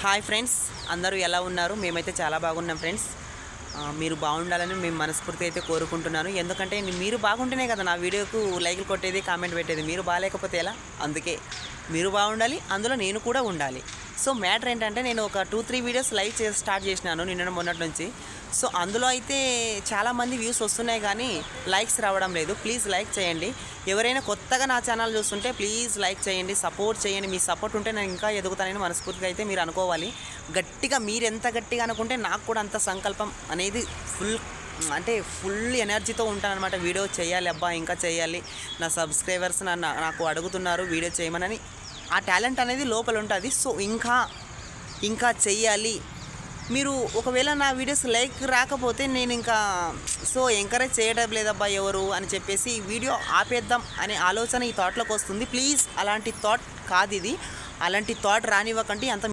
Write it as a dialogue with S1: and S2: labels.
S1: Hi friends, అందరూ ఎలా ఉన్నారు? మేమైతే చాలా బాగున్నాం ఫ్రెండ్స్. మీరు బాగుండాలని మేము మనస్ఫూర్తిగా అయితే కోరుకుంటున్నాను. ఎందుకంటే మీరు బాగుంటేనే కదా నా వీడియోకు లైక్లు కొట్టేది, కామెంట్ పెట్టేది. మీరు బాగాలేకపోతే ఎలా? అందుకే మీరు బాగుండాలి, అందులో నేను కూడా ఉండాలి. సో మ్యాటర్ ఏంటంటే, నేను ఒక 2-3 వీడియోస్ లైవ్ స్టార్ట్ చేసినాను నిన్న మొన్నటి నుంచి. సో అందులో అయితే చాలామంది వ్యూస్ వస్తున్నాయి కానీ లైక్స్ రావడం లేదు. ప్లీజ్ లైక్ చేయండి. ఎవరైనా కొత్తగా నా ఛానల్ చూస్తుంటే ప్లీజ్ లైక్ చేయండి, సపోర్ట్ చేయండి. మీ సపోర్ట్ ఉంటే నేను ఇంకా ఎదుగుతానని మనస్ఫూర్తిగా అయితే మీరు అనుకోవాలి. గట్టిగా మీరు ఎంత గట్టిగా అనుకుంటే నాకు కూడా అంత సంకల్పం అనేది ఫుల్ ఎనర్జీతో ఉంటానన్నమాట. వీడియో చేయాలి అబ్బా, ఇంకా చేయాలి, నా సబ్స్క్రైబర్స్ నాకు అడుగుతున్నారు వీడియో చేయమని. ఆ టాలెంట్ అనేది లోపల ఉంటుంది. సో ఇంకా చెయ్యాలి. మీరు ఒకవేళ నా వీడియోస్ లైక్ రాకపోతే నేను ఇంకా ఎంకరేజ్ చేయడం లేదబ్బా ఎవరు అని చెప్పేసి వీడియో ఆపేద్దాం అనే ఆలోచన ఈ థాట్లోకి వస్తుంది. ప్లీజ్ అలాంటి థాట్ కాదు ఇది. అలాంటి థాట్ రానివ్వకండి. అంత